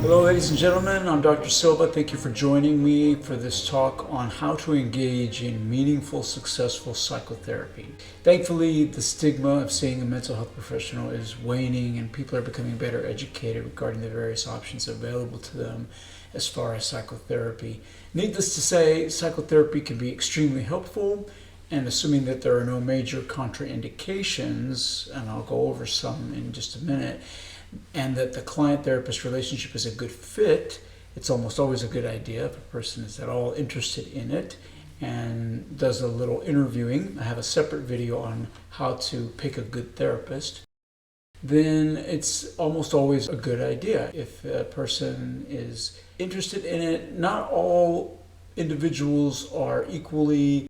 Hello ladies and gentlemen, I'm Dr. Silva. Thank you for joining me for this talk on how to engage in meaningful, successful psychotherapy. Thankfully, the stigma of seeing a mental health professional is waning and people are becoming better educated regarding the various options available to them as far as psychotherapy. Needless to say, psychotherapy can be extremely helpful, and assuming that there are no major contraindications, and I'll go over some in just a minute, and that the client-therapist relationship is a good fit, it's almost always a good idea if a person is at all interested in it and does a little interviewing. I have a separate video on how to pick a good therapist. Then it's almost always a good idea if a person is interested in it. Not all individuals are equally,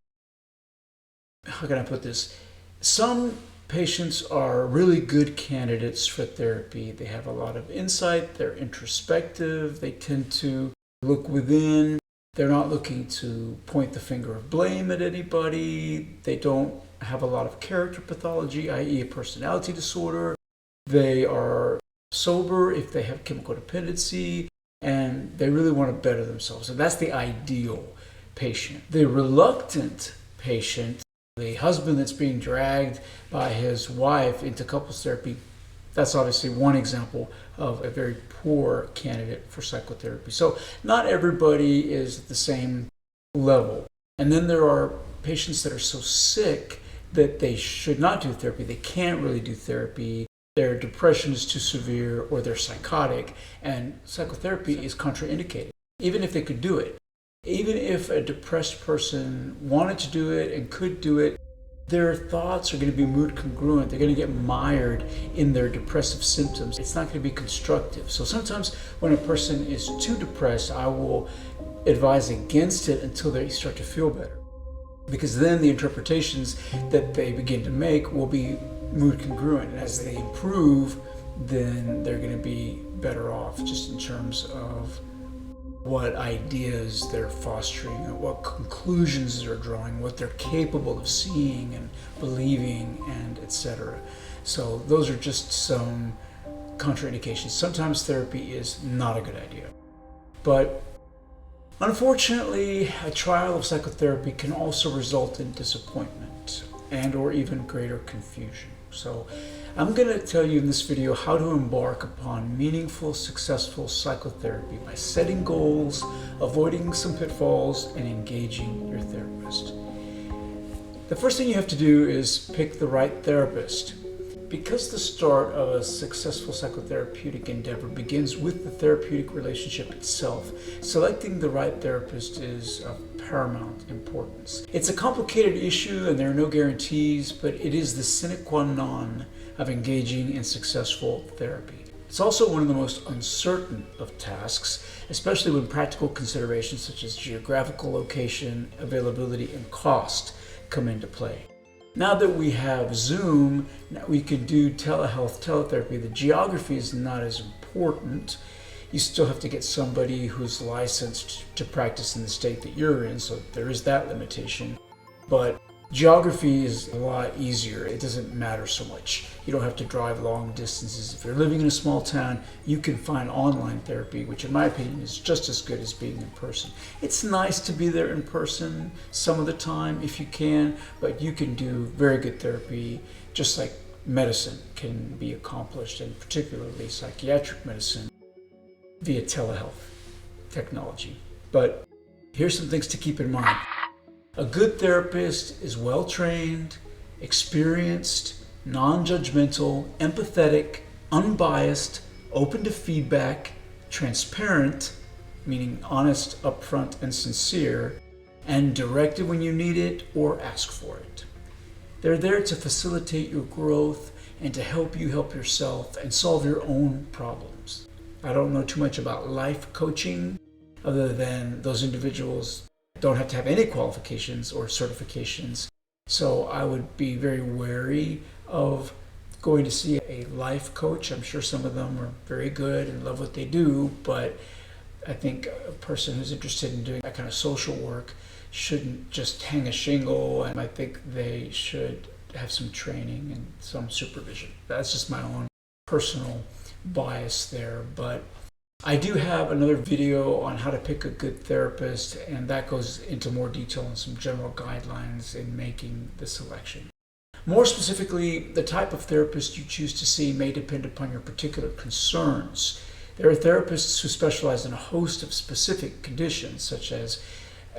how can I put this? Some patients are really good candidates for therapy. They have a lot of insight, they're introspective, they tend to look within, they're not looking to point the finger of blame at anybody, they don't have a lot of character pathology, i.e. a personality disorder, they are sober if they have chemical dependency, and they really want to better themselves. So that's the ideal patient. The reluctant patient, the husband that's being dragged by his wife into couples therapy, that's obviously one example of a very poor candidate for psychotherapy. So not everybody is at the same level. And then there are patients that are so sick that they should not do therapy. They can't really do therapy. Their depression is too severe or they're psychotic, and psychotherapy is contraindicated, even if they could do it. Even if a depressed person wanted to do it and could do it, their thoughts are going to be mood congruent. They're going to get mired in their depressive symptoms. It's not going to be constructive. So sometimes when a person is too depressed, I will advise against it until they start to feel better. Because then the interpretations that they begin to make will be mood congruent. And as they improve, then they're going to be better off just in terms of what ideas they're fostering, what conclusions they're drawing, what they're capable of seeing and believing, and etc. So those are just some contraindications. Sometimes therapy is not a good idea. But unfortunately, a trial of psychotherapy can also result in disappointment and or even greater confusion. So I'm going to tell you in this video how to embark upon meaningful, successful psychotherapy by setting goals, avoiding some pitfalls, and engaging your therapist. The first thing you have to do is pick the right therapist. Because the start of a successful psychotherapeutic endeavor begins with the therapeutic relationship itself, selecting the right therapist is of paramount importance. It's a complicated issue and there are no guarantees, but it is the sine qua non of engaging in successful therapy. It's also one of the most uncertain of tasks, especially when practical considerations such as geographical location, availability, and cost come into play. Now that we have Zoom, we can do telehealth, teletherapy. The geography is not as important. You still have to get somebody who's licensed to practice in the state that you're in, so there is that limitation. But geography is a lot easier. It doesn't matter so much. You don't have to drive long distances. If you're living in a small town, you can find online therapy, which in my opinion is just as good as being in person. It's nice to be there in person some of the time if you can, but you can do very good therapy just like medicine can be accomplished, and particularly psychiatric medicine, via telehealth technology. But here's some things to keep in mind. A good therapist is well-trained, experienced, non-judgmental, empathetic, unbiased, open to feedback, transparent, meaning honest, upfront, and sincere, and directed when you need it or ask for it. They're there to facilitate your growth and to help you help yourself and solve your own problems. I don't know too much about life coaching other than those individuals don't have to have any qualifications or certifications. So I would be very wary of going to see a life coach. I'm sure some of them are very good and love what they do, but I think a person who's interested in doing that kind of social work shouldn't just hang a shingle, and I think they should have some training and some supervision. That's just my own personal bias there, but I do have another video on how to pick a good therapist, and that goes into more detail on some general guidelines in making the selection. More specifically, the type of therapist you choose to see may depend upon your particular concerns. There are therapists who specialize in a host of specific conditions, such as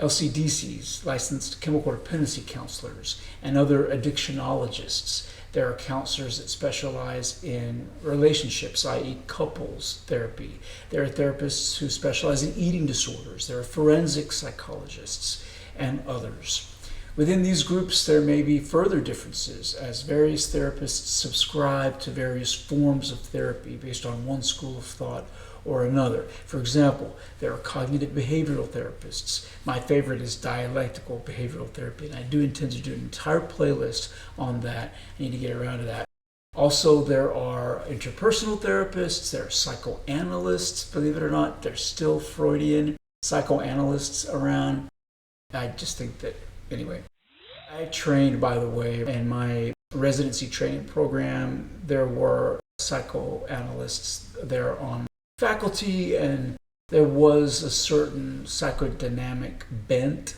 LCDCs, licensed chemical dependency counselors, and other addictionologists. There are counselors that specialize in relationships, i.e. couples therapy. There are therapists who specialize in eating disorders. There are forensic psychologists and others. Within these groups, there may be further differences, as various therapists subscribe to various forms of therapy based on one school of thought or another. For example, there are cognitive behavioral therapists. My favorite is dialectical behavioral therapy, and I do intend to do an entire playlist on that. I need to get around to that. Also, there are interpersonal therapists, there are psychoanalysts. Believe it or not, there's still Freudian psychoanalysts around. I just think that, anyway. I trained, by the way, in my residency training program. There were psychoanalysts there on faculty, and there was a certain psychodynamic bent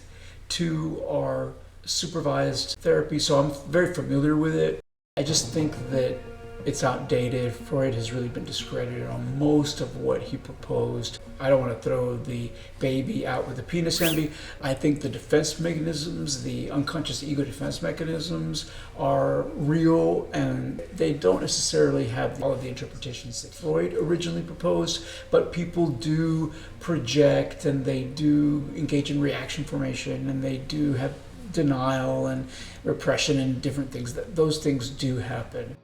to our supervised therapy, so I'm very familiar with it. I just think that it's outdated. Freud has really been discredited on most of what he proposed. I don't want to throw the baby out with the penis envy. I think the defense mechanisms, the unconscious ego defense mechanisms, are real, and they don't necessarily have all of the interpretations that Freud originally proposed, but people do project, and they do engage in reaction formation, and they do have denial and repression and different things. Those things do happen.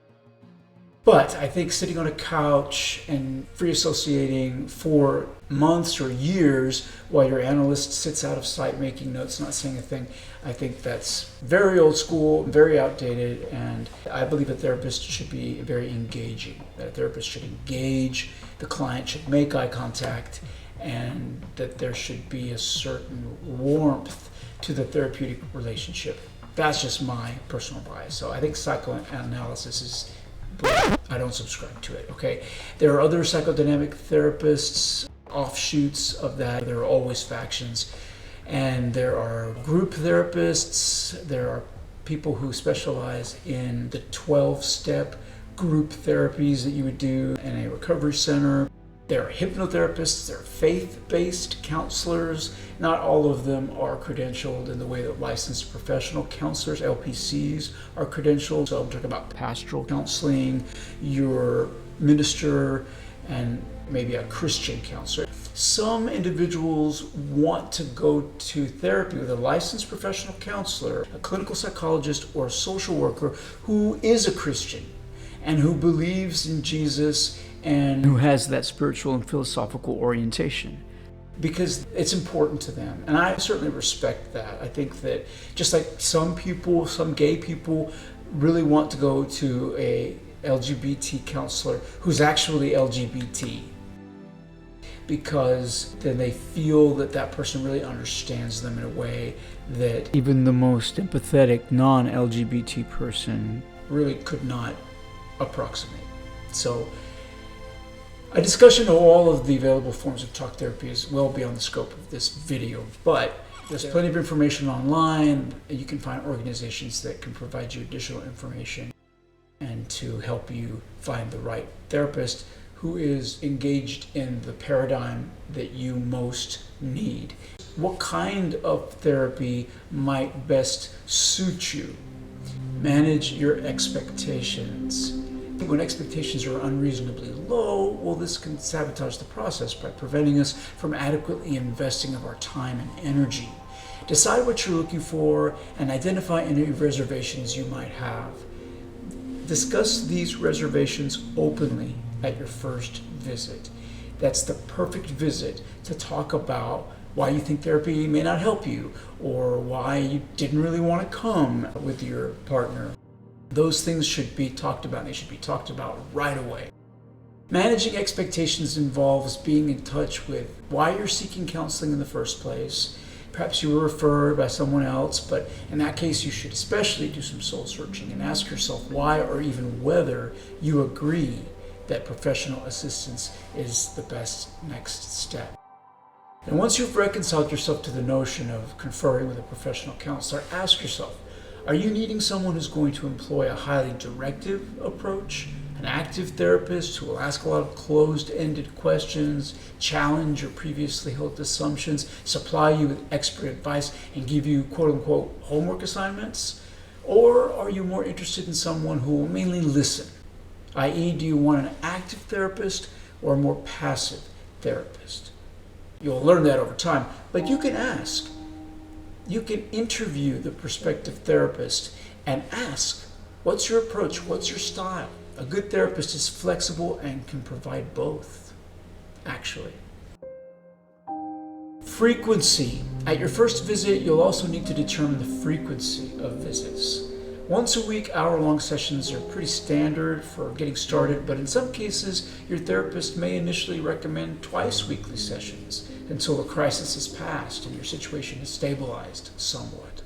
But I think sitting on a couch and free associating for months or years while your analyst sits out of sight making notes, not saying a thing, I think that's very old school, very outdated, and I believe a therapist should be very engaging. That a therapist should engage, the client should make eye contact, and that there should be a certain warmth to the therapeutic relationship. That's just my personal bias. So I think psychoanalysis is, I don't subscribe to it, okay? There are other psychodynamic therapists, offshoots of that. There are always factions. And there are group therapists. There are people who specialize in the 12-step group therapies that you would do in a recovery center. There are hypnotherapists, there are faith-based counselors. Not all of them are credentialed in the way that licensed professional counselors, LPCs, are credentialed. So I'm talking about pastoral counseling, your minister, and maybe a Christian counselor. Some individuals want to go to therapy with a licensed professional counselor, a clinical psychologist, or a social worker who is a Christian and who believes in Jesus and who has that spiritual and philosophical orientation, because it's important to them. And I certainly respect that. I think that just like some people, some gay people really want to go to a LGBT counselor who's actually LGBT, because then they feel that that person really understands them in a way that even the most empathetic non-LGBT person really could not approximate. So a discussion of all of the available forms of talk therapy is well beyond the scope of this video, but there's plenty of information online. You can find organizations that can provide you additional information and to help you find the right therapist who is engaged in the paradigm that you most need. What kind of therapy might best suit you? Manage your expectations. When expectations are unreasonably low, well, this can sabotage the process by preventing us from adequately investing of our time and energy. Decide what you're looking for and identify any reservations you might have. Discuss these reservations openly at your first visit. That's the perfect visit to talk about why you think therapy may not help you, or why you didn't really want to come with your partner. Those things should be talked about, and they should be talked about right away. Managing expectations involves being in touch with why you're seeking counseling in the first place. Perhaps you were referred by someone else, but in that case you should especially do some soul searching and ask yourself why or even whether you agree that professional assistance is the best next step. And once you've reconciled yourself to the notion of conferring with a professional counselor, ask yourself, are you needing someone who's going to employ a highly directive approach, an active therapist who will ask a lot of closed-ended questions, challenge your previously held assumptions, supply you with expert advice, and give you quote-unquote homework assignments? Or are you more interested in someone who will mainly listen? I.e., do you want an active therapist or a more passive therapist? You'll learn that over time, but you can ask. You can interview the prospective therapist and ask, what's your approach? What's your style? A good therapist is flexible and can provide both, actually. Frequency. At your first visit, you'll also need to determine the frequency of visits. Once a week, hour-long sessions are pretty standard for getting started, but in some cases, your therapist may initially recommend twice weekly sessions until the crisis has passed and your situation is stabilized somewhat.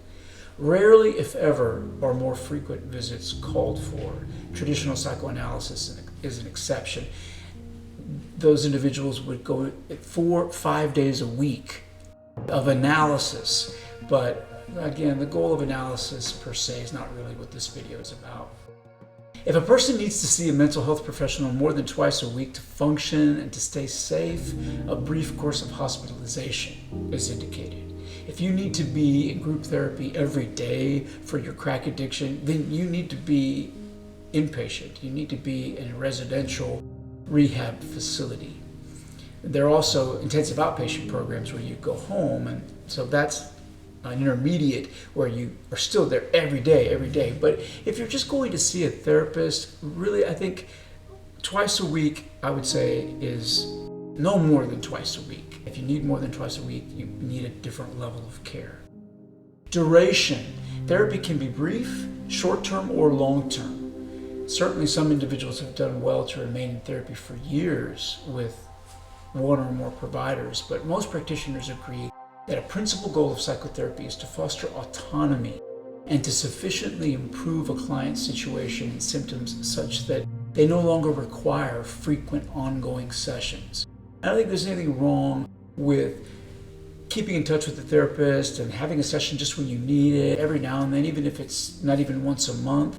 Rarely, if ever, are more frequent visits called for. Traditional psychoanalysis is an exception. Those individuals would go 4-5 days a week of analysis, but again, the goal of analysis per se is not really what this video is about. If a person needs to see a mental health professional more than twice a week to function and to stay safe, a brief course of hospitalization is indicated. If you need to be in group therapy every day for your crack addiction, then you need to be inpatient. You need to be in a residential rehab facility. There are also intensive outpatient programs where you go home, and so that's an intermediate where you are still there every day. But if you're just going to see a therapist, really, I think twice a week, I would say, is no more than twice a week. If you need more than twice a week, you need a different level of care. Duration. Therapy can be brief, short-term, or long-term. Certainly some individuals have done well to remain in therapy for years with one or more providers, but most practitioners agree that a principal goal of psychotherapy is to foster autonomy and to sufficiently improve a client's situation and symptoms such that they no longer require frequent ongoing sessions. I don't think there's anything wrong with keeping in touch with the therapist and having a session just when you need it, every now and then, even if it's not even once a month.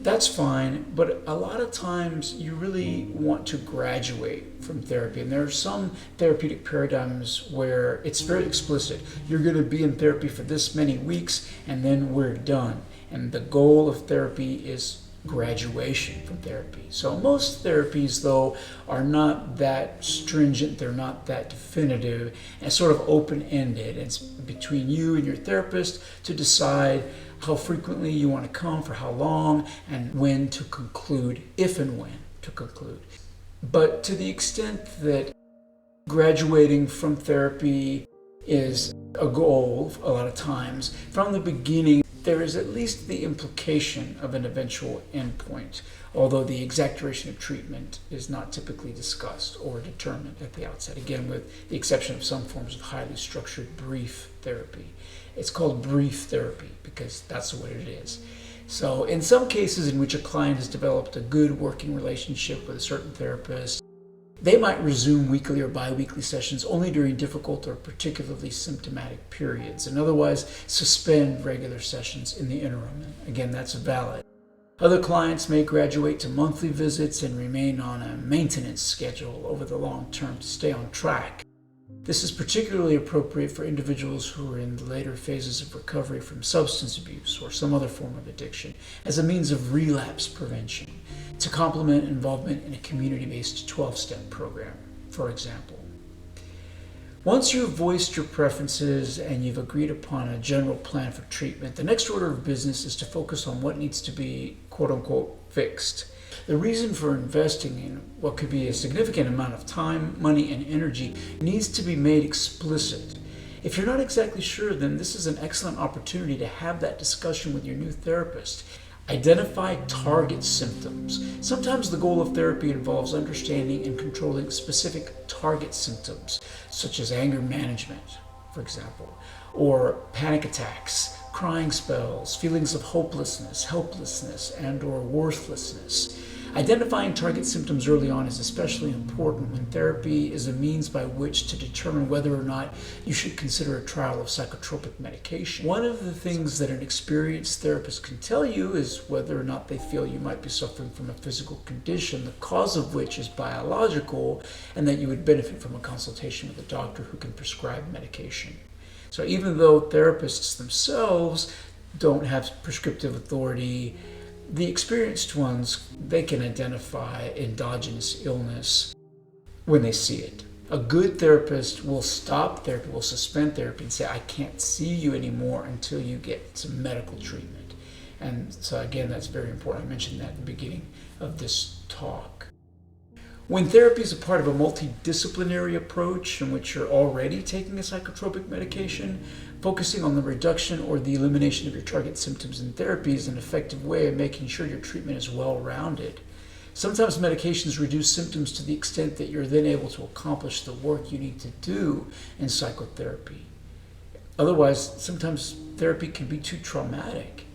That's fine, but a lot of times you really want to graduate from therapy. And there are some therapeutic paradigms where it's very explicit. You're going to be in therapy for this many weeks and then we're done. And the goal of therapy is graduation from therapy. So most therapies, though, are not that stringent, they're not that definitive, and sort of open-ended. It's between you and your therapist to decide how frequently you want to come, for how long, and when to conclude, if and when to conclude. But to the extent that graduating from therapy is a goal, a lot of times, from the beginning, there is at least the implication of an eventual endpoint, although the exact duration of treatment is not typically discussed or determined at the outset, again with the exception of some forms of highly structured brief therapy. It's called brief therapy because that's what it is. So in some cases in which a client has developed a good working relationship with a certain therapist, they might resume weekly or bi-weekly sessions only during difficult or particularly symptomatic periods, and otherwise suspend regular sessions in the interim. And again, that's valid. Other clients may graduate to monthly visits and remain on a maintenance schedule over the long term to stay on track. This is particularly appropriate for individuals who are in the later phases of recovery from substance abuse or some other form of addiction as a means of relapse prevention, to complement involvement in a community-based 12-step program, for example. Once you've voiced your preferences and you've agreed upon a general plan for treatment, the next order of business is to focus on what needs to be quote-unquote fixed. The reason for investing in what could be a significant amount of time, money, and energy needs to be made explicit. If you're not exactly sure, then this is an excellent opportunity to have that discussion with your new therapist. Identify target symptoms. Sometimes the goal of therapy involves understanding and controlling specific target symptoms, such as anger management, for example, or panic attacks, crying spells, feelings of hopelessness, helplessness, and/or worthlessness. Identifying target symptoms early on is especially important when therapy is a means by which to determine whether or not you should consider a trial of psychotropic medication. One of the things that an experienced therapist can tell you is whether or not they feel you might be suffering from a physical condition, the cause of which is biological, and that you would benefit from a consultation with a doctor who can prescribe medication. So even though therapists themselves don't have prescriptive authority, the experienced ones, they can identify endogenous illness when they see it. A good therapist will stop therapy, will suspend therapy and say, I can't see you anymore until you get some medical treatment. And so again, that's very important. I mentioned that at the beginning of this talk. When therapy is a part of a multidisciplinary approach in which you're already taking a psychotropic medication, focusing on the reduction or the elimination of your target symptoms in therapy is an effective way of making sure your treatment is well-rounded. Sometimes medications reduce symptoms to the extent that you're then able to accomplish the work you need to do in psychotherapy. Otherwise, sometimes therapy can be too traumatic.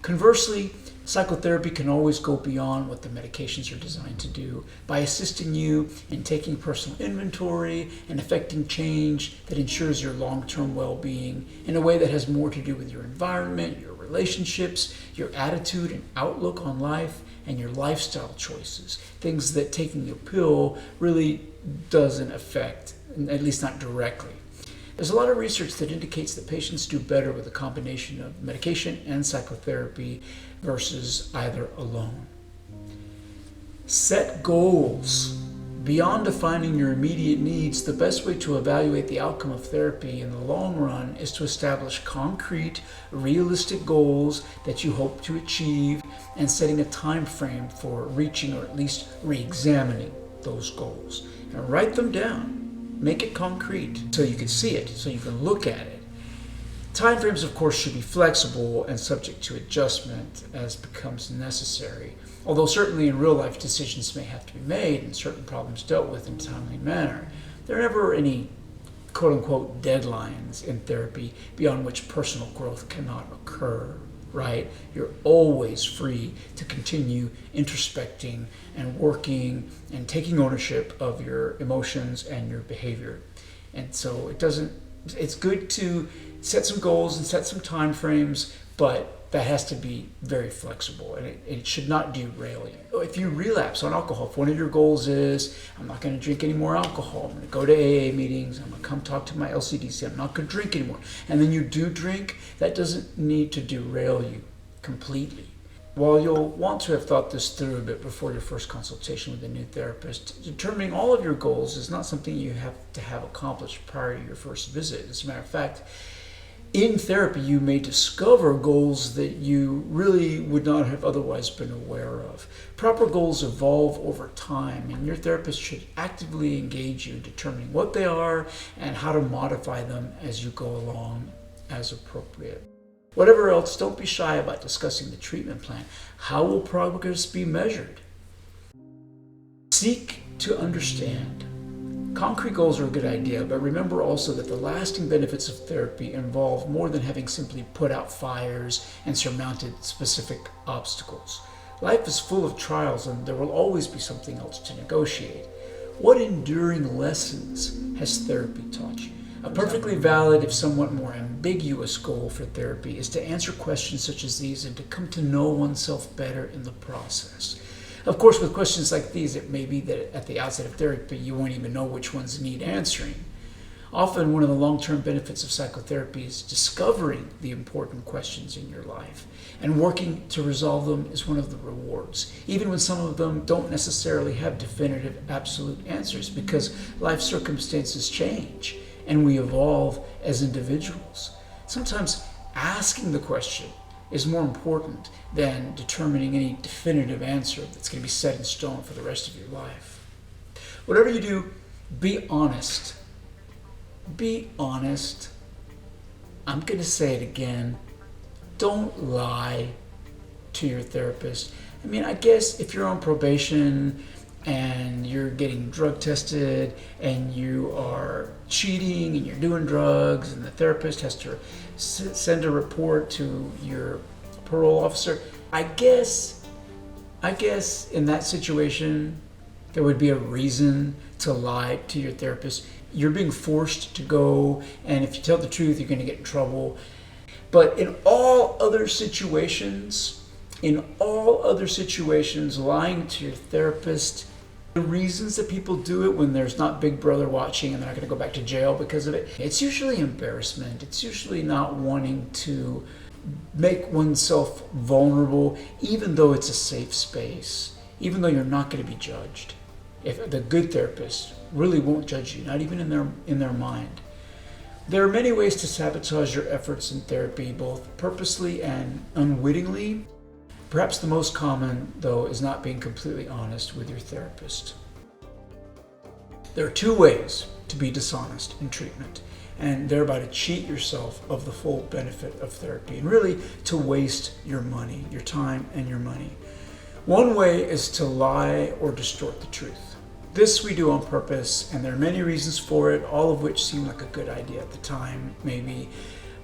Conversely, psychotherapy can always go beyond what the medications are designed to do by assisting you in taking personal inventory and effecting change that ensures your long-term well-being in a way that has more to do with your environment, your relationships, your attitude and outlook on life, and your lifestyle choices. Things that taking a pill really doesn't affect, at least not directly. There's a lot of research that indicates that patients do better with a combination of medication and psychotherapy versus either alone. Set goals. Beyond defining your immediate needs, the best way to evaluate the outcome of therapy in the long run is to establish concrete, realistic goals that you hope to achieve and setting a time frame for reaching or at least re-examining those goals. And write them down. Make it concrete so you can see it, so you can look at it. Timeframes, of course, should be flexible and subject to adjustment as becomes necessary. Although certainly in real life decisions may have to be made and certain problems dealt with in a timely manner, there are never any quote-unquote deadlines in therapy beyond which personal growth cannot occur, right? You're always free to continue introspecting and working and taking ownership of your emotions and your behavior. And so it's good to set some goals and set some time frames, but that has to be very flexible and it should not derail you. If you relapse on alcohol, if one of your goals is, I'm not going to drink any more alcohol, I'm going to go to AA meetings, I'm going to come talk to my LCDC, I'm not going to drink anymore, and then you do drink, that doesn't need to derail you completely. While you'll want to have thought this through a bit before your first consultation with a new therapist, determining all of your goals is not something you have to have accomplished prior to your first visit. As a matter of fact, in therapy, you may discover goals that you really would not have otherwise been aware of. Proper goals evolve over time, and your therapist should actively engage you in determining what they are and how to modify them as you go along as appropriate. Whatever else, don't be shy about discussing the treatment plan. How will progress be measured? Seek to understand. Concrete goals are a good idea, but remember also that the lasting benefits of therapy involve more than having simply put out fires and surmounted specific obstacles. Life is full of trials and there will always be something else to negotiate. What enduring lessons has therapy taught you? A perfectly valid, if somewhat more ambiguous goal for therapy is to answer questions such as these and to come to know oneself better in the process. Of course, with questions like these, it may be that at the outset of therapy, you won't even know which ones need answering. Often, one of the long-term benefits of psychotherapy is discovering the important questions in your life, and working to resolve them is one of the rewards, even when some of them don't necessarily have definitive, absolute answers, because life circumstances change, and we evolve as individuals. Sometimes asking the question is more important than determining any definitive answer that's going to be set in stone for the rest of your life. Whatever you do, be honest. Be honest. I'm going to say it again. Don't lie. to your therapist. I mean, I guess if you're on probation and you're getting drug tested and you are cheating and you're doing drugs and the therapist has to send a report to your parole officer, I guess in that situation there would be a reason to lie to your therapist. You're being forced to go, and if you tell the truth, you're going to get in trouble. But in all other situations, lying to your therapist, the reasons that people do it when there's not Big Brother watching and they're not going to go back to jail because of it, it's usually embarrassment. It's usually not wanting to make oneself vulnerable, even though it's a safe space, even though you're not going to be judged. If the good therapist really won't judge you, not even in their mind. There are many ways to sabotage your efforts in therapy, both purposely and unwittingly. Perhaps the most common, though, is not being completely honest with your therapist. There are two ways to be dishonest in treatment, and thereby to cheat yourself of the full benefit of therapy, and really to waste your money, your time and your money. One way is to lie or distort the truth. This we do on purpose, and there are many reasons for it, all of which seem like a good idea at the time, maybe.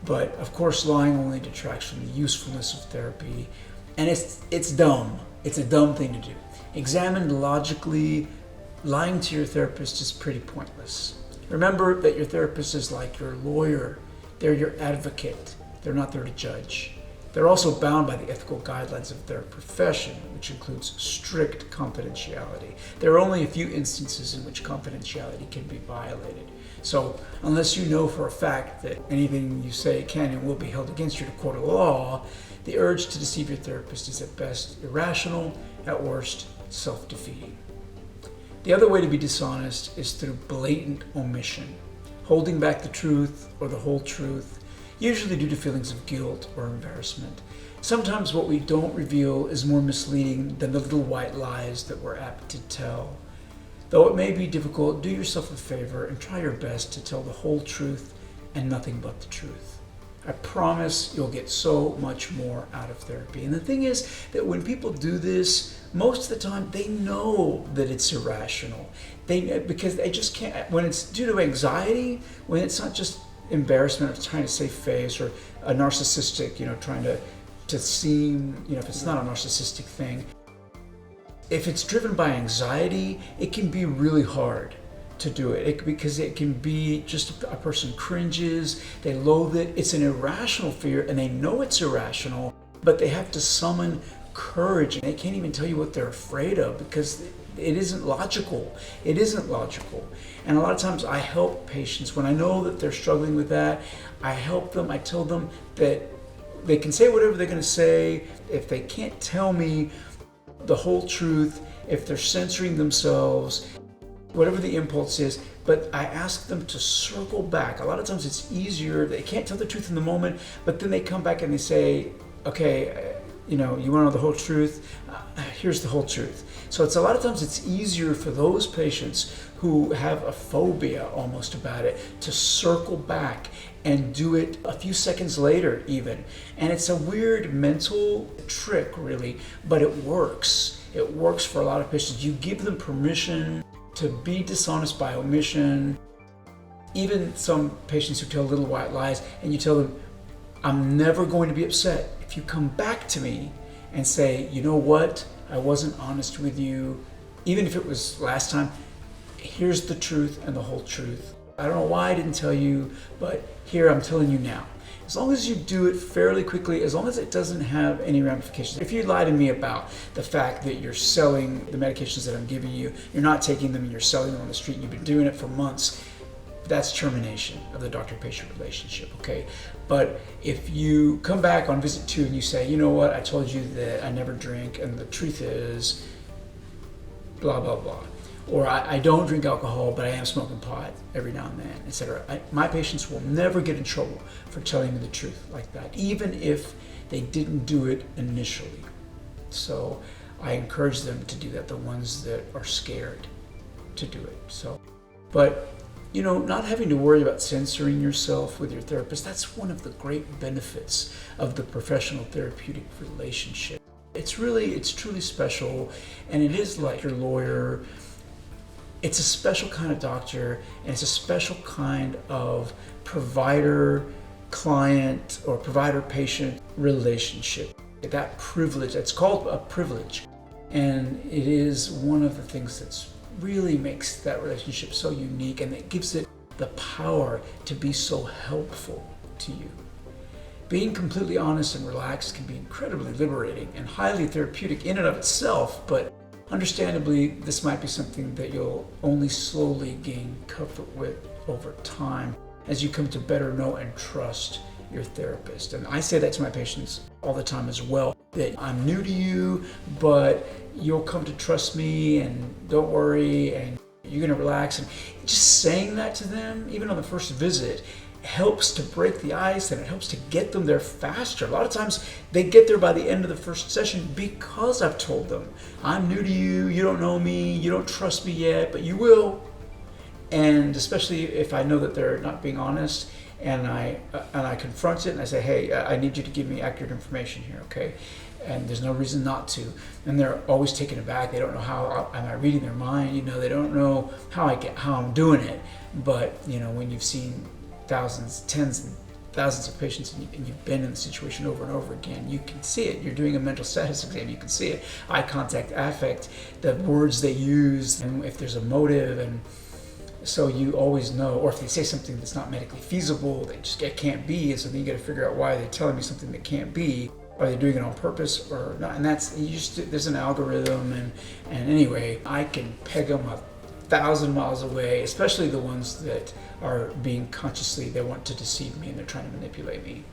But of course, lying only detracts from the usefulness of therapy. And it's dumb. It's a dumb thing to do. Examined logically, lying to your therapist is pretty pointless. Remember that your therapist is like your lawyer. They're your advocate. They're not there to judge. They're also bound by the ethical guidelines of their profession, which includes strict confidentiality. There are only a few instances in which confidentiality can be violated. So unless you know for a fact that anything you say can and will be held against you in a court of law, the urge to deceive your therapist is at best irrational, at worst self-defeating. The other way to be dishonest is through blatant omission, holding back the truth or the whole truth, usually due to feelings of guilt or embarrassment. Sometimes what we don't reveal is more misleading than the little white lies that we're apt to tell. Though it may be difficult, do yourself a favor and try your best to tell the whole truth and nothing but the truth. I promise you'll get so much more out of therapy. And the thing is that when people do this, most of the time they know that it's irrational. Because they just can't, when it's due to anxiety, when it's not just embarrassment of trying to save face, or a narcissistic, trying to seem, if it's not a narcissistic thing. If it's driven by anxiety, it can be really hard to do it because it can be just a person cringes, they loathe it. It's an irrational fear and they know it's irrational, but they have to summon courage. They can't even tell you what they're afraid of because it isn't logical. It isn't logical. And a lot of times I help patients when I know that they're struggling with that. I help them. I tell them that they can say whatever they're going to say. If they can't tell me the whole truth, if they're censoring themselves, whatever the impulse is, but I ask them to circle back. A lot of times it's easier. They can't tell the truth in the moment, but then they come back and they say, okay, you want to know the whole truth? Here's the whole truth. So it's a lot of times it's easier for those patients who have a phobia almost about it to circle back and do it a few seconds later even. And it's a weird mental trick really, but it works. It works for a lot of patients. You give them permission to be dishonest by omission. Even some patients who tell little white lies, and you tell them, I'm never going to be upset if you come back to me and say, you know what, I wasn't honest with you, even if it was last time, here's the truth and the whole truth. I don't know why I didn't tell you, but here I'm telling you now. As long as you do it fairly quickly, as long as it doesn't have any ramifications. If you lie to me about the fact that you're selling the medications that I'm giving you, you're not taking them and you're selling them on the street, and you've been doing it for months, that's termination of the doctor-patient relationship, okay? But if you come back on visit 2 and you say, you know what, I told you that I never drink and the truth is blah, blah, blah. Or I don't drink alcohol, but I am smoking pot every now and then, etc. My patients will never get in trouble for telling me the truth like that, even if they didn't do it initially. So I encourage them to do that, the ones that are scared to do it. So, but not having to worry about censoring yourself with your therapist, that's one of the great benefits of the professional therapeutic relationship. It's truly special, and it is like your lawyer. It's a special kind of doctor, and it's a special kind of provider-client or provider-patient relationship. That privilege, it's called a privilege, and it is one of the things that's really makes that relationship so unique, and it gives it the power to be so helpful to you. Being completely honest and relaxed can be incredibly liberating and highly therapeutic in and of itself, but understandably, this might be something that you'll only slowly gain comfort with over time as you come to better know and trust your therapist. And I say that to my patients all the time as well, that I'm new to you, but you'll come to trust me, and don't worry, and you're gonna relax. And just saying that to them, even on the first visit, helps to break the ice, and it helps to get them there faster. A lot of times they get there by the end of the first session because I've told them, I'm new to you, you don't know me, you don't trust me yet, but you will. And especially if I know that they're not being honest, and I confront it and I say, hey, I need you to give me accurate information here, okay? And there's no reason not to. And they're always taken aback. They don't know how am I reading their mind. They don't know how I'm doing it. But when you've seen thousands, tens and thousands of patients, and you've been in the situation over and over again, you can see it. You're doing a mental status exam, you can see it. Eye contact, affect, the words they use, and if there's a motive, and so you always know. Or if they say something that's not medically feasible, it can't be, and so then you got to figure out why they're telling me something that can't be. Are they doing it on purpose or not? And there's an algorithm, and anyway, I can peg them 1,000 miles away, especially the ones that are being consciously, they want to deceive me and they're trying to manipulate me.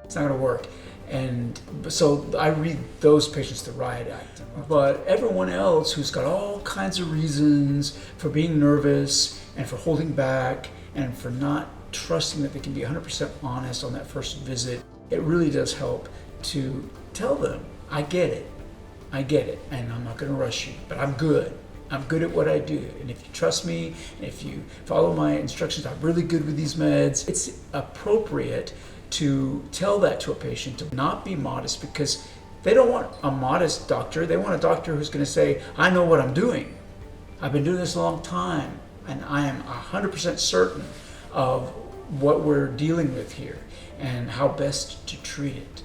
It's not going to work. And so I read those patients the riot act. But everyone else who's got all kinds of reasons for being nervous and for holding back and for not trusting that they can be 100% honest on that first visit, it really does help to tell them, I get it, and I'm not going to rush you, but I'm good at what I do, and if you trust me, and if you follow my instructions, I'm really good with these meds. It's appropriate to tell that to a patient, to not be modest, because they don't want a modest doctor. They want a doctor who's going to say, I know what I'm doing. I've been doing this a long time, and I am 100% certain of what we're dealing with here and how best to treat it.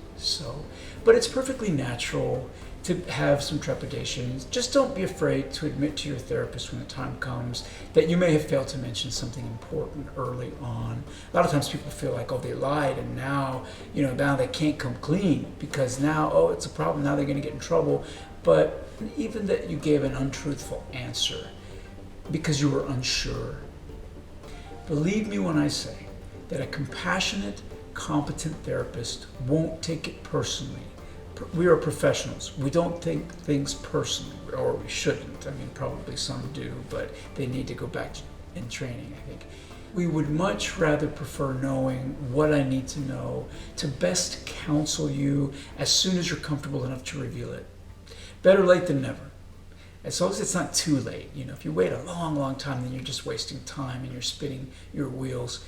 But it's perfectly natural to have some trepidations. Just don't be afraid to admit to your therapist when the time comes that you may have failed to mention something important early on. A lot of times people feel like, they lied, and now they can't come clean because now, it's a problem, now they're going to get in trouble. But even that you gave an untruthful answer because you were unsure. Believe me when I say that a compassionate, competent therapist won't take it personally. We are professionals. We don't take things personally, or we shouldn't. Probably some do, but they need to go back in training, I think. We would much rather prefer knowing what I need to know to best counsel you as soon as you're comfortable enough to reveal it. Better late than never. As long as it's not too late. If you wait a long, long time, then you're just wasting time and you're spinning your wheels.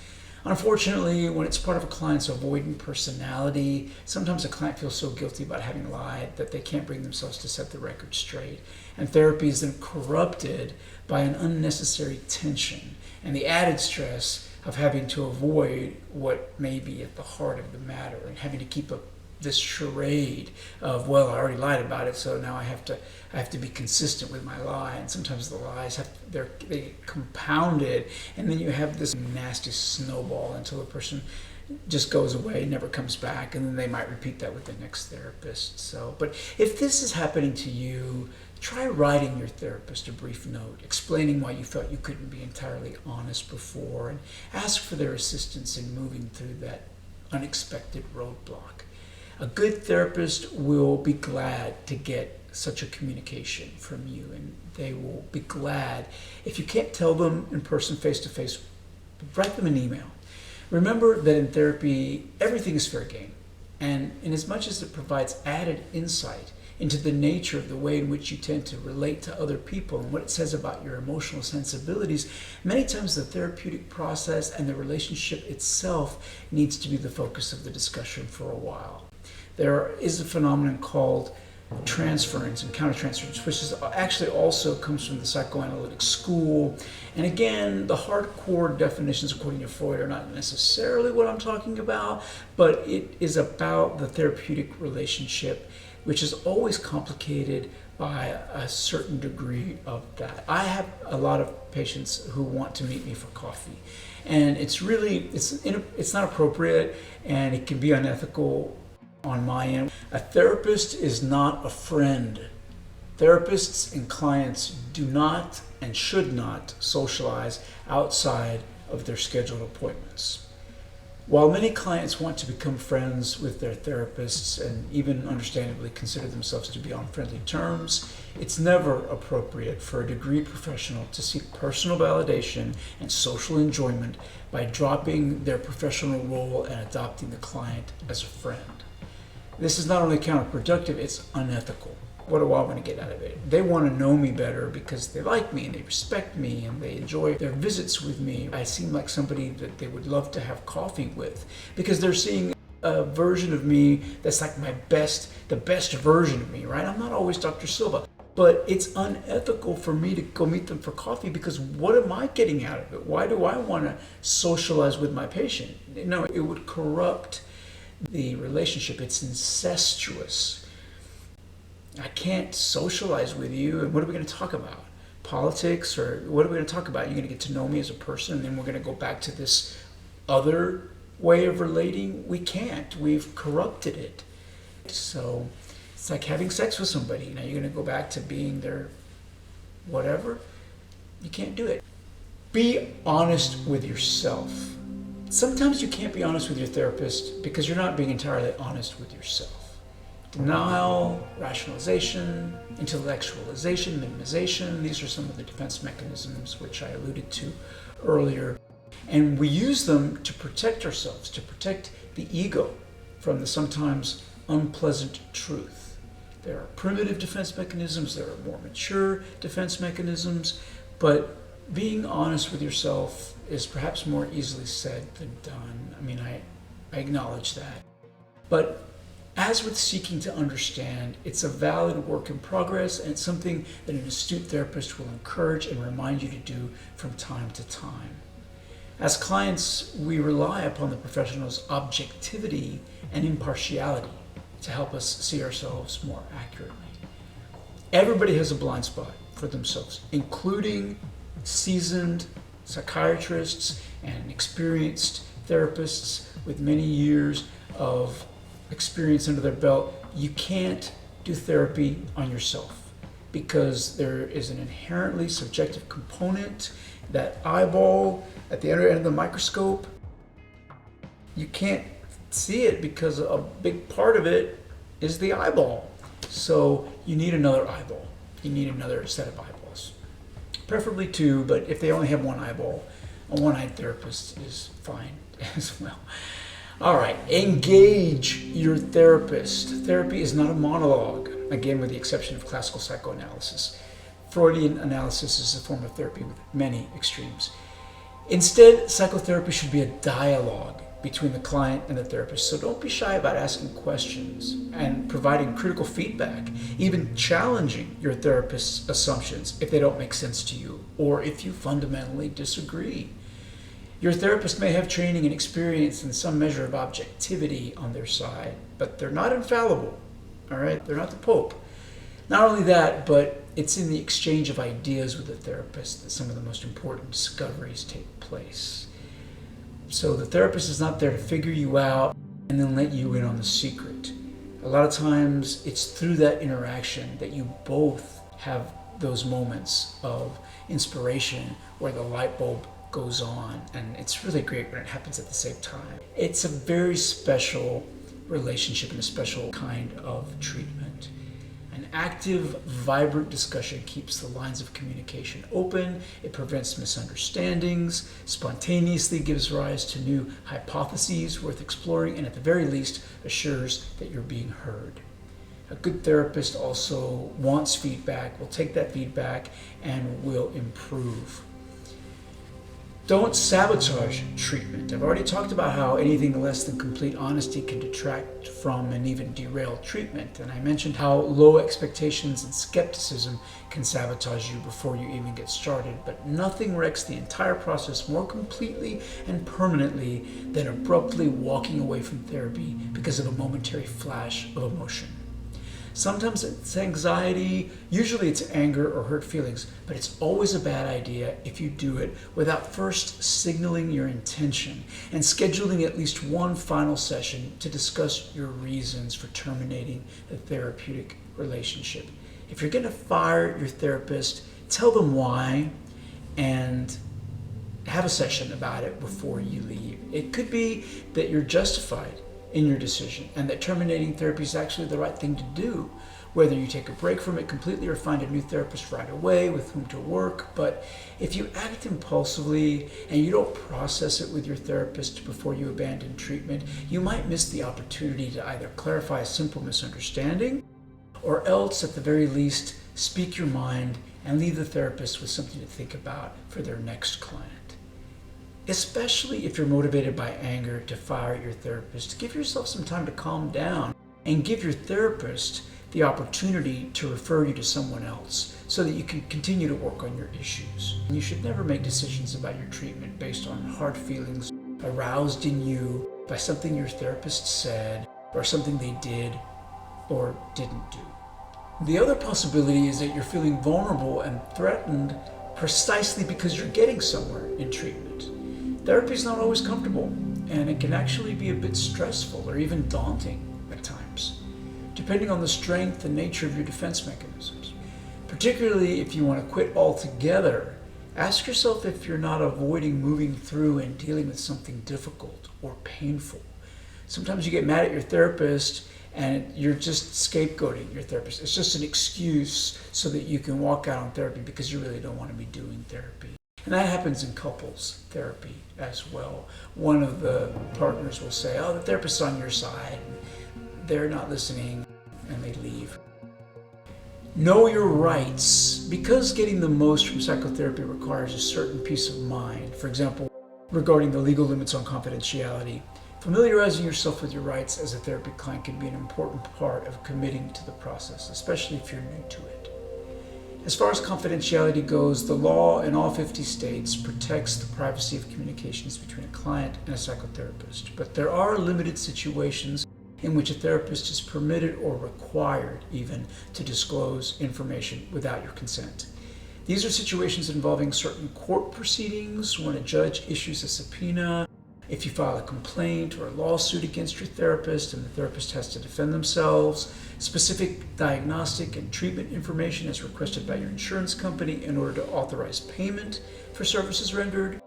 Unfortunately, when it's part of a client's avoidant personality, sometimes a client feels so guilty about having lied that they can't bring themselves to set the record straight. And therapy is then corrupted by an unnecessary tension and the added stress of having to avoid what may be at the heart of the matter and having to keep up this charade of, I already lied about it, so now I have to be consistent with my lie. And sometimes the lies they get compounded, and then you have this nasty snowball until the person just goes away, never comes back, and then they might repeat that with the next therapist. But if this is happening to you, try writing your therapist a brief note explaining why you felt you couldn't be entirely honest before, and ask for their assistance in moving through that unexpected roadblock. A good therapist will be glad to get such a communication from you, and they will be glad. If you can't tell them in person, face-to-face, write them an email. Remember that in therapy, everything is fair game, and in as much as it provides added insight into the nature of the way in which you tend to relate to other people and what it says about your emotional sensibilities, many times the therapeutic process and the relationship itself needs to be the focus of the discussion for a while. There is a phenomenon called Transference and countertransference, which is actually also comes from the psychoanalytic school. And again, the hardcore definitions according to Freud are not necessarily what I'm talking about, but it is about the therapeutic relationship, which is always complicated by a certain degree of that. I have a lot of patients who want to meet me for coffee, and it's not appropriate, and it can be unethical on my end. A therapist is not a friend. Therapists and clients do not and should not socialize outside of their scheduled appointments. While many clients want to become friends with their therapists and even understandably consider themselves to be on friendly terms, it's never appropriate for a degreed professional to seek personal validation and social enjoyment by dropping their professional role and adopting the client as a friend. This is not only counterproductive, it's unethical. What do I want to get out of it? They want to know me better because they like me and they respect me and they enjoy their visits with me. I seem like somebody that they would love to have coffee with because they're seeing a version of me that's like the best version of me, right? I'm not always Dr. Silva, but it's unethical for me to go meet them for coffee because what am I getting out of it? Why do I want to socialize with my patient? No, it would corrupt the relationship. It's incestuous. I can't socialize with you, and what are we going to talk about? Politics, or what are we going to talk about? You're going to get to know me as a person, and then we're going to go back to this other way of relating? We can't. We've corrupted it. So it's like having sex with somebody. Now you're going to go back to being their whatever? You can't do it. Be honest with yourself. Sometimes you can't be honest with your therapist because you're not being entirely honest with yourself. Denial, rationalization, intellectualization, minimization, these are some of the defense mechanisms which I alluded to earlier. And we use them to protect ourselves, to protect the ego from the sometimes unpleasant truth. There are primitive defense mechanisms, there are more mature defense mechanisms, but being honest with yourself is perhaps more easily said than done. I mean, I acknowledge that. But as with seeking to understand, it's a valid work in progress, and it's something that an astute therapist will encourage and remind you to do from time to time. As clients, we rely upon the professional's objectivity and impartiality to help us see ourselves more accurately. Everybody has a blind spot for themselves, including seasoned psychiatrists and experienced therapists with many years of experience under their belt. You can't do therapy on yourself because there is an inherently subjective component. That eyeball at the other end of the microscope, you can't see it because a big part of it is the eyeball. So you need another eyeball. You need another set of eyeballs. Preferably two, but if they only have one eyeball, a one-eyed therapist is fine as well. All right, engage your therapist. Therapy is not a monologue, again, with the exception of classical psychoanalysis. Freudian analysis is a form of therapy with many extremes. Instead, psychotherapy should be a dialogue between the client and the therapist. So don't be shy about asking questions and providing critical feedback, even challenging your therapist's assumptions if they don't make sense to you or if you fundamentally disagree. Your therapist may have training and experience and some measure of objectivity on their side, but they're not infallible, all right? They're not the Pope. Not only that, but it's in the exchange of ideas with the therapist that some of the most important discoveries take place. So the therapist is not there to figure you out and then let you in on the secret. A lot of times it's through that interaction that you both have those moments of inspiration where the light bulb goes on, and it's really great when it happens at the same time. It's a very special relationship and a special kind of treatment. An active, vibrant discussion keeps the lines of communication open, it prevents misunderstandings, spontaneously gives rise to new hypotheses worth exploring, and at the very least assures that you're being heard. A good therapist also wants feedback, will take that feedback, and will improve. Don't sabotage treatment. I've already talked about how anything less than complete honesty can detract from and even derail treatment. And I mentioned how low expectations and skepticism can sabotage you before you even get started. But nothing wrecks the entire process more completely and permanently than abruptly walking away from therapy because of a momentary flash of emotion. Sometimes it's anxiety, usually it's anger or hurt feelings, but it's always a bad idea if you do it without first signaling your intention and scheduling at least one final session to discuss your reasons for terminating the therapeutic relationship. If you're going to fire your therapist, tell them why and have a session about it before you leave. It could be that you're justified in your decision and that terminating therapy is actually the right thing to do, whether you take a break from it completely or find a new therapist right away with whom to work. But if you act impulsively and you don't process it with your therapist before you abandon treatment, you might miss the opportunity to either clarify a simple misunderstanding or else at the very least speak your mind and leave the therapist with something to think about for their next client. Especially if you're motivated by anger to fire your therapist, give yourself some time to calm down and give your therapist the opportunity to refer you to someone else so that you can continue to work on your issues. You should never make decisions about your treatment based on hard feelings aroused in you by something your therapist said or something they did or didn't do. The other possibility is that you're feeling vulnerable and threatened precisely because you're getting somewhere in treatment. Therapy is not always comfortable, and it can actually be a bit stressful or even daunting at times, depending on the strength and nature of your defense mechanisms. Particularly if you want to quit altogether, ask yourself if you're not avoiding moving through and dealing with something difficult or painful. Sometimes you get mad at your therapist and you're just scapegoating your therapist. It's just an excuse so that you can walk out on therapy because you really don't want to be doing therapy. And that happens in couples therapy as well. One of the partners will say, oh, the therapist's on your side. They're not listening, and they leave. Know your rights. Because getting the most from psychotherapy requires a certain peace of mind, for example, regarding the legal limits on confidentiality, familiarizing yourself with your rights as a therapy client can be an important part of committing to the process, especially if you're new to it. As far as confidentiality goes, the law in all 50 states protects the privacy of communications between a client and a psychotherapist. But there are limited situations in which a therapist is permitted or required even to disclose information without your consent. These are situations involving certain court proceedings, when a judge issues a subpoena, if you file a complaint or a lawsuit against your therapist and the therapist has to defend themselves, specific diagnostic and treatment information is requested by your insurance company in order to authorize payment for services rendered,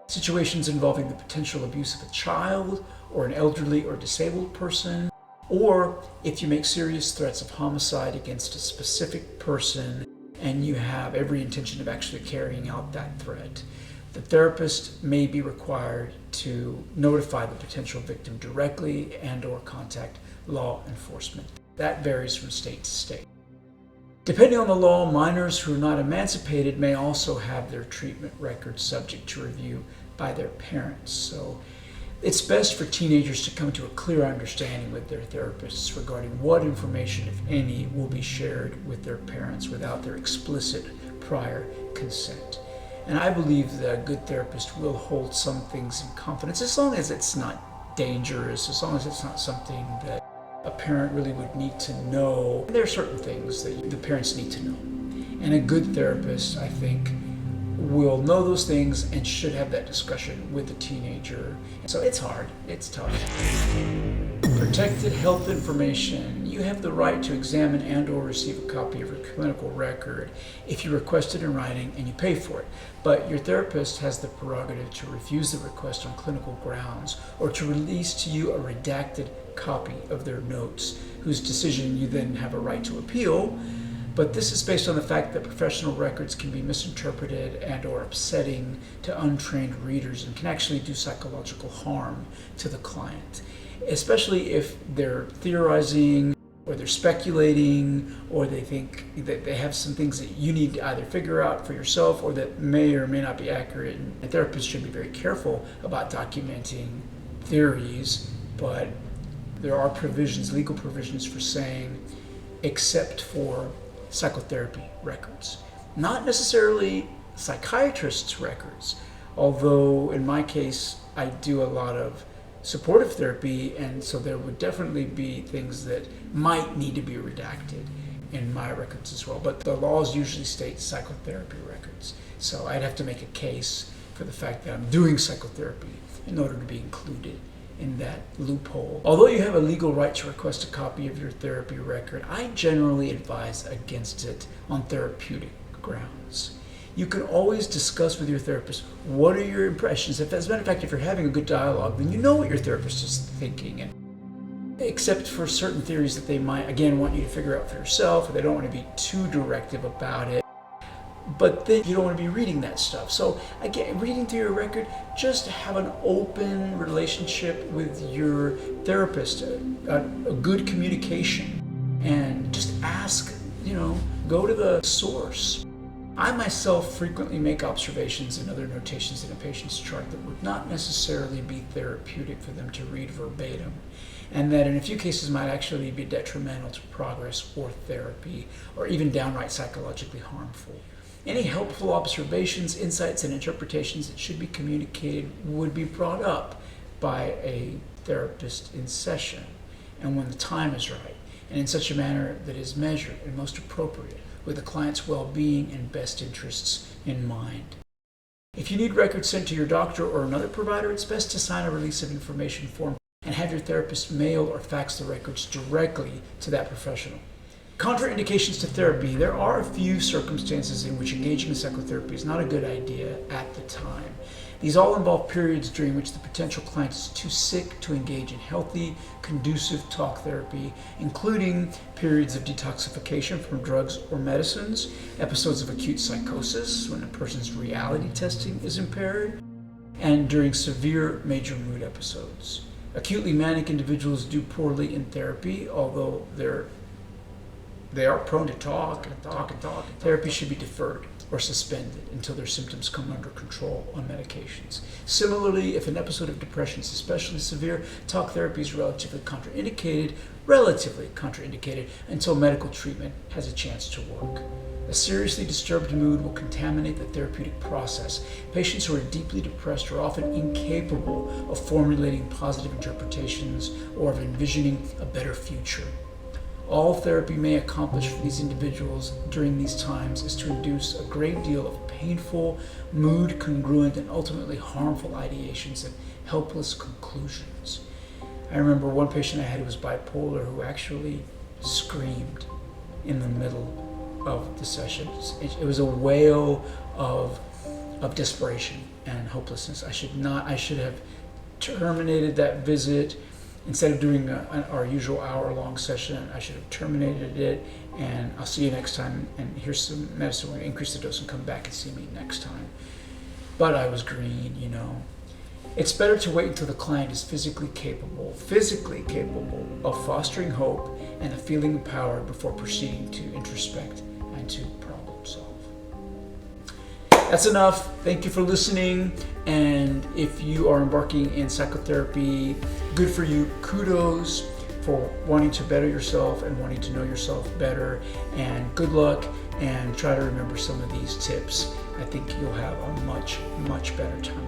situations involving the potential abuse of a child or an elderly or disabled person, or if you make serious threats of homicide against a specific person and you have every intention of actually carrying out that threat. The therapist may be required to notify the potential victim directly and/or contact law enforcement. That varies from state to state. Depending on the law, minors who are not emancipated may also have their treatment records subject to review by their parents. So it's best for teenagers to come to a clear understanding with their therapists regarding what information, if any, will be shared with their parents without their explicit prior consent. And I believe that a good therapist will hold some things in confidence, as long as it's not dangerous, as long as it's not something that a parent really would need to know. There are certain things that the parents need to know. And a good therapist, I think, will know those things and should have that discussion with the teenager. So it's hard, it's tough. Protected health information. You have the right to examine and/or receive a copy of your clinical record if you request it in writing and you pay for it. But your therapist has the prerogative to refuse the request on clinical grounds or to release to you a redacted copy of their notes, whose decision you then have a right to appeal. But this is based on the fact that professional records can be misinterpreted and/or upsetting to untrained readers and can actually do psychological harm to the client, especially if they're theorizing or they're speculating, or they think that they have some things that you need to either figure out for yourself or that may or may not be accurate. And a therapist should be very careful about documenting theories, but there are provisions, legal provisions for saying, except for psychotherapy records. Not necessarily psychiatrists' records, although in my case, I do a lot of supportive therapy, and so there would definitely be things that might need to be redacted in my records as well. But the laws usually state psychotherapy records. So I'd have to make a case for the fact that I'm doing psychotherapy in order to be included in that loophole. Although you have a legal right to request a copy of your therapy record, I generally advise against it on therapeutic grounds. You can always discuss with your therapist, what are your impressions? If, as a matter of fact, if you're having a good dialogue, then you know what your therapist is thinking. And except for certain theories that they might, again, want you to figure out for yourself, or they don't want to be too directive about it. But then you don't want to be reading that stuff. So again, reading through your record, just have an open relationship with your therapist, a good communication, and just ask, go to the source. I myself frequently make observations and other notations in a patient's chart that would not necessarily be therapeutic for them to read verbatim, and that in a few cases might actually be detrimental to progress or therapy, or even downright psychologically harmful. Any helpful observations, insights, and interpretations that should be communicated would be brought up by a therapist in session, and when the time is right, and in such a manner that is measured and most appropriate, with the client's well-being and best interests in mind. If you need records sent to your doctor or another provider, it's best to sign a release of information form and have your therapist mail or fax the records directly to that professional. Contraindications to therapy. There are a few circumstances in which engaging in psychotherapy is not a good idea at the time. These all involve periods during which the potential client is too sick to engage in healthy, conducive talk therapy, including periods of detoxification from drugs or medicines, episodes of acute psychosis when a person's reality testing is impaired, and during severe major mood episodes. Acutely manic individuals do poorly in therapy, although they are prone to talk. Therapy should be deferred or suspended until their symptoms come under control on medications. Similarly, if an episode of depression is especially severe, talk therapy is relatively contraindicated until medical treatment has a chance to work. A seriously disturbed mood will contaminate the therapeutic process. Patients who are deeply depressed are often incapable of formulating positive interpretations or of envisioning a better future. All therapy may accomplish for these individuals during these times is to induce a great deal of painful, mood-congruent, and ultimately harmful ideations and helpless conclusions. I remember one patient I had who was bipolar who actually screamed in the middle of the session. It was a wail of desperation and hopelessness. I should have terminated that visit. Instead of doing our usual hour-long session, I should have terminated it, and I'll see you next time, and here's some medicine, we're going to increase the dose and come back and see me next time. But I was green, It's better to wait until the client is physically capable of fostering hope and of feeling empowered before proceeding to introspect and to problem solve. That's enough. Thank you for listening. And if you are embarking in psychotherapy, good for you. Kudos for wanting to better yourself and wanting to know yourself better. And good luck, and try to remember some of these tips. I think you'll have a much, much better time.